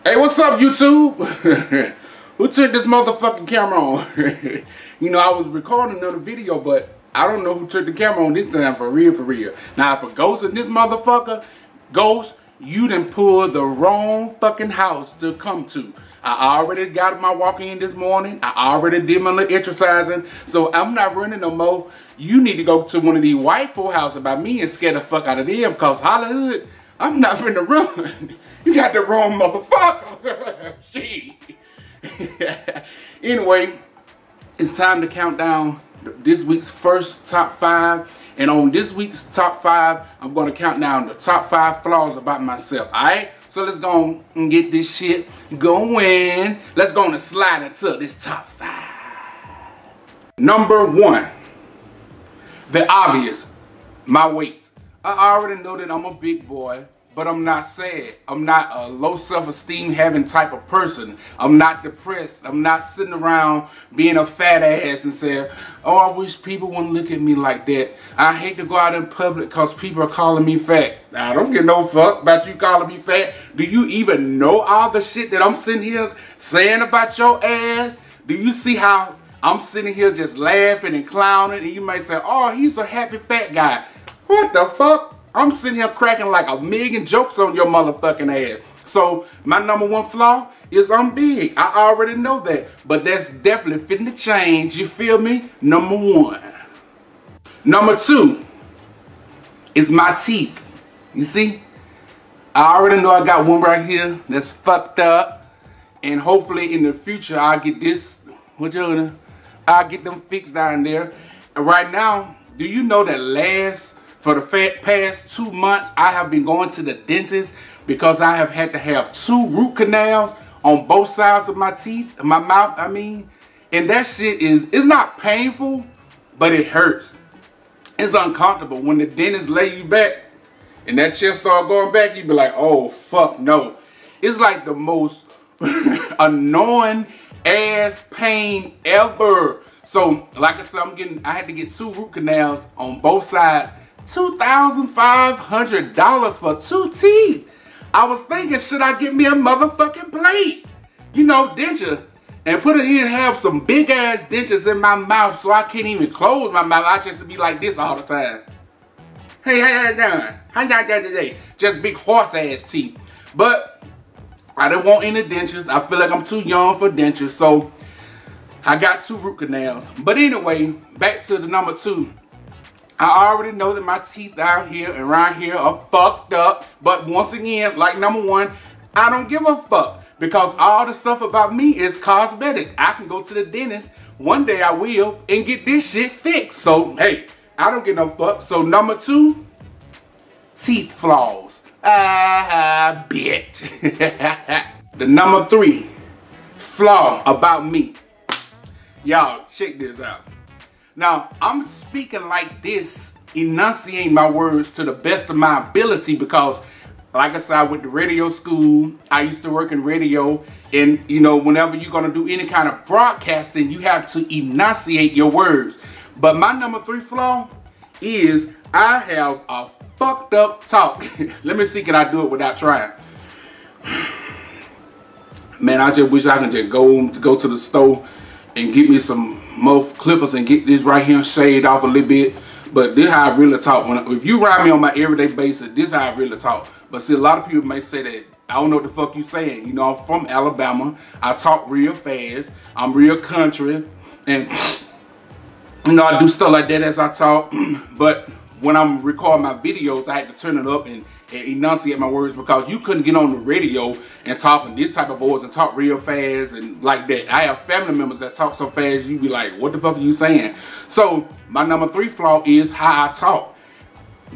Hey, what's up, YouTube? Who turned this motherfucking camera on? You know, I was recording another video, but I don't know who turned the camera on this time, for real, for real. Now, for Ghost in this motherfucker, Ghost, you done pulled the wrong fucking house to come to. I already got my walk in this morning. I already did my little exercising, so I'm not running no more. You need to go to one of these white folk houses by me and scare the fuck out of them, cause Hollywood, I'm not finna run. You got the wrong motherfucker. Shit. Anyway, it's time to count down this week's first top 5. And on this week's top 5, I'm going to count down the top 5 flaws about myself. Alright? So let's go and get this shit going. Let's go and slide into this top 5. Number 1. The obvious. My weight. I already know that I'm a big boy. But I'm not sad. I'm not a low self-esteem having type of person. I'm not depressed. I'm not sitting around being a fat ass and saying, oh, I wish people wouldn't look at me like that. I hate to go out in public because people are calling me fat. I don't give no fuck about you calling me fat. Do you even know all the shit that I'm sitting here saying about your ass? Do you see how I'm sitting here just laughing and clowning? And you may say, oh, he's a happy fat guy. What the fuck? I'm sitting here cracking like a million jokes on your motherfucking ass. So my number 1 flaw is I'm big. I already know that. But that's definitely fitting to change. You feel me? Number 1. Number 2 is my teeth. You see? I already know I got one right here that's fucked up. And hopefully in the future I'll get this. I'll get them fixed down there. And right now, do you know that for the past 2 months, I have been going to the dentist because I have had to have 2 root canals on both sides of my teeth, my mouth, I mean. And that shit it's not painful, but it hurts. It's uncomfortable. When the dentist lay you back and that chair start going back, you be like, oh, fuck no. It's like the most annoying ass pain ever. So, like I said, I had to get 2 root canals on both sides. $2,500 for 2 teeth. I was thinking, should I get me a motherfucking plate? You know, denture. And put it in and have some big ass dentures in my mouth so I can't even close my mouth. I just be like this all the time. Hey, how y'all doing? How y'all doing today? Just big horse ass teeth. But I didn't want any dentures. I feel like I'm too young for dentures. So I got 2 root canals. But anyway, back to the number 2. I already know that my teeth down here and around here are fucked up. But once again, like number 1, I don't give a fuck. Because all the stuff about me is cosmetic. I can go to the dentist. One day I will and get this shit fixed. So, hey, I don't give no fuck. So, number 2, teeth flaws. Bitch. The number 3 flaw about me. Y'all, check this out. Now, I'm speaking like this, enunciating my words to the best of my ability because, like I said, I went to radio school. I used to work in radio. And, you know, whenever you're going to do any kind of broadcasting, you have to enunciate your words. But my number 3 flaw is I have a fucked up talk. Let me see, can I do it without trying? Man, I just wish I could just go to the store and get me some more clippers and get this right here shaved off a little bit. But this is how I really talk. If you ride me on my everyday basis, this is how I really talk. But see, a lot of people may say that I don't know what the fuck you saying. You know, I'm from Alabama. I talk real fast. I'm real country. And, you know, I do stuff like that as I talk. But when I'm recording my videos, I had to turn it up and enunciate my words because you couldn't get on the radio and talk in this type of voice and talk real fast and like that. I have family members that talk so fast you be like, what the fuck are you saying? So my number 3 flaw is how I talk.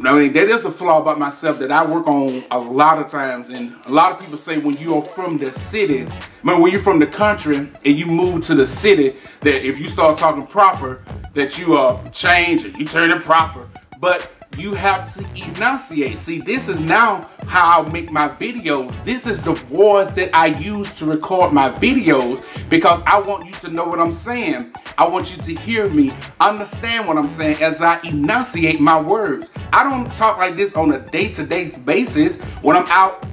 I mean, that is a flaw about myself that I work on a lot of times. And a lot of people say when you're from the city, when you're from the country and you move to the city, that if you start talking proper, that you change it, you turn it proper. But you have to enunciate. See, this is now how I make my videos. This is the voice that I use to record my videos because I want you to know what I'm saying. I want you to hear me, understand what I'm saying as I enunciate my words. I don't talk like this on a day-to-day basis when I'm out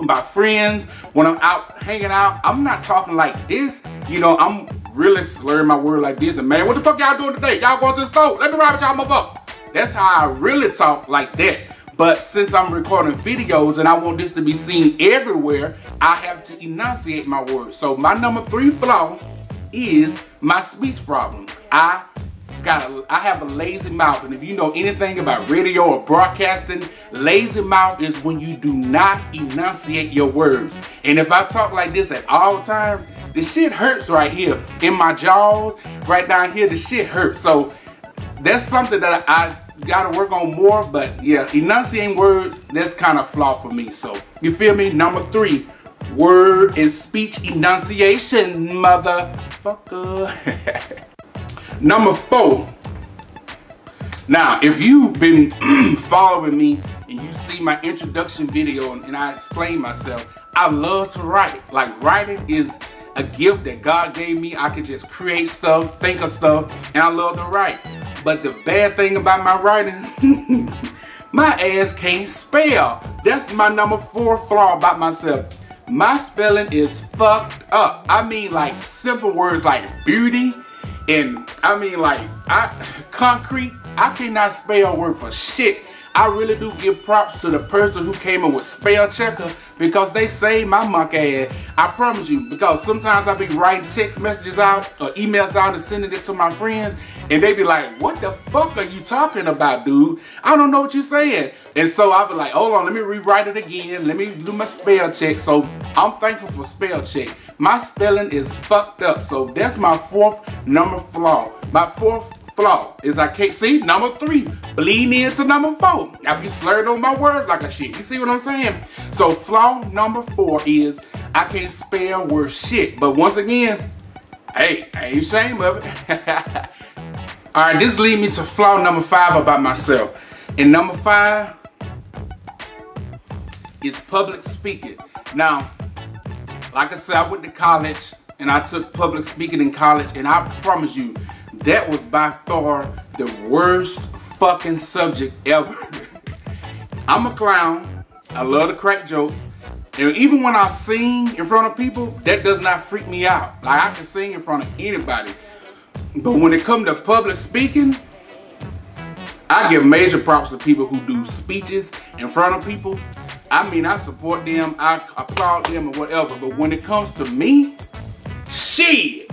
my friends, when I'm out hanging out, I'm not talking like this. You know, I'm really slurring my word like this. And man, what the fuck y'all doing today? Y'all going to the store? Let me ride with y'all, motherfucker. That's how I really talk, like that. But since I'm recording videos and I want this to be seen everywhere, I have to enunciate my words. So my number 3 flaw is my speech problem. I have a lazy mouth, and if you know anything about radio or broadcasting, lazy mouth is when you do not enunciate your words. And if I talk like this at all times, the shit hurts right here in my jaws, right down here. The shit hurts. So that's something that I gotta work on more. But yeah, enunciating words, that's kind of flaw for me. So you feel me? Number 3, word and speech enunciation, motherfucker. Number 4. Now, if you've been following me and you see my introduction video and I explain myself, I love to write. Like, writing is a gift that God gave me. I can just create stuff, think of stuff, and I love to write. But the bad thing about my writing, my ass can't spell. That's my number 4 flaw about myself. My spelling is fucked up. I mean, like simple words like beauty, and I mean like concrete. I cannot spell word for shit. I really do give props to the person who came up with spell checker, because they saved my monkey ass. I promise you, because sometimes I be writing text messages out or emails out and sending it to my friends, and they be like, what the fuck are you talking about, dude? I don't know what you're saying. And so I be like, hold on, let me rewrite it again. Let me do my spell check. So I'm thankful for spell check. My spelling is fucked up. So that's my 4th number flaw. My 4th flaw is I can't see. Number 3, bleeding into number 4. I be slurred on my words like a shit. You see what I'm saying? So flaw number 4 is I can't spell word shit. But once again, hey, I ain't ashamed of it. Alright, this leads me to flaw number 5 about myself. And number 5 is public speaking. Now, like I said, I went to college and I took public speaking in college, and I promise you, that was by far the worst fucking subject ever. I'm a clown. I love to crack jokes. And even when I sing in front of people, that does not freak me out. Like, I can sing in front of anybody. But when it comes to public speaking, I give major props to people who do speeches in front of people. I mean, I support them, I applaud them or whatever. But when it comes to me, shit.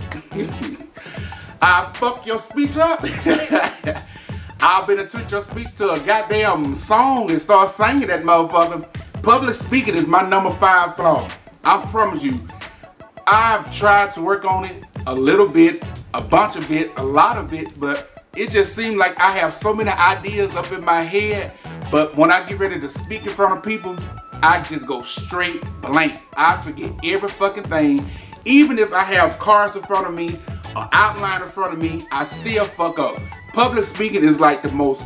I fuck your speech up. I've been to switch your speech to a goddamn song and start singing that motherfucker. Public speaking is my number 5 flaw. I promise you, I've tried to work on it a little bit, a bunch of bits, a lot of bits, but it just seems like I have so many ideas up in my head, but when I get ready to speak in front of people, I just go straight blank. I forget every fucking thing. Even if I have cards in front of me, an outline in front of me, I still fuck up. Public speaking is like the most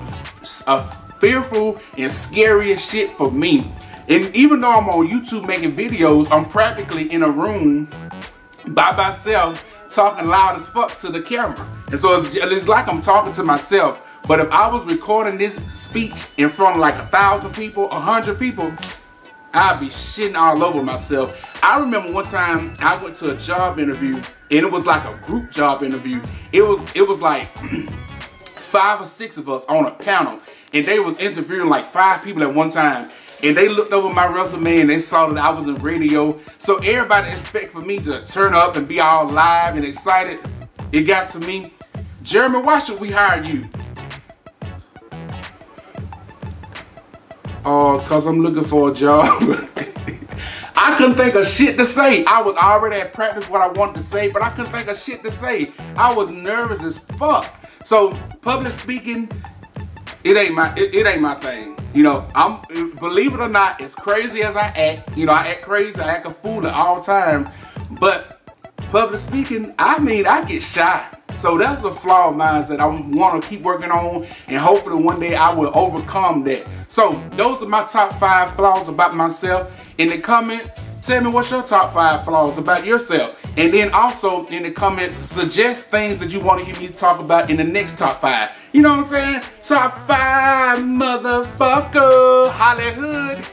fearful and scariest shit for me. And even though I'm on YouTube making videos, I'm practically in a room by myself talking loud as fuck to the camera. And so it's like I'm talking to myself. But if I was recording this speech in front of like 1,000 people, 100 people, I'd be shitting all over myself. I remember one time I went to a job interview, and it was like a group job interview. It was like 5 or 6 of us on a panel, and they was interviewing like 5 people at one time. And they looked over my resume and they saw that I was in radio. So everybody expect for me to turn up and be all live and excited. It got to me, Jeremy, why should we hire you? Oh, cause I'm looking for a job. I couldn't think of shit to say. I was already at practice what I wanted to say, but I couldn't think of shit to say. I was nervous as fuck. So public speaking, it ain't my thing. You know, believe it or not, as crazy as I act, you know, I act crazy, I act a fool at all time, but public speaking, I mean, I get shy. So that's a flaw of mine that I want to keep working on, and hopefully one day I will overcome that. So those are my top 5 flaws about myself. In the comments, tell me what's your top 5 flaws about yourself. And then also in the comments, suggest things that you want to hear me talk about in the next top 5. You know what I'm saying? Top 5, motherfucker. Hollywood.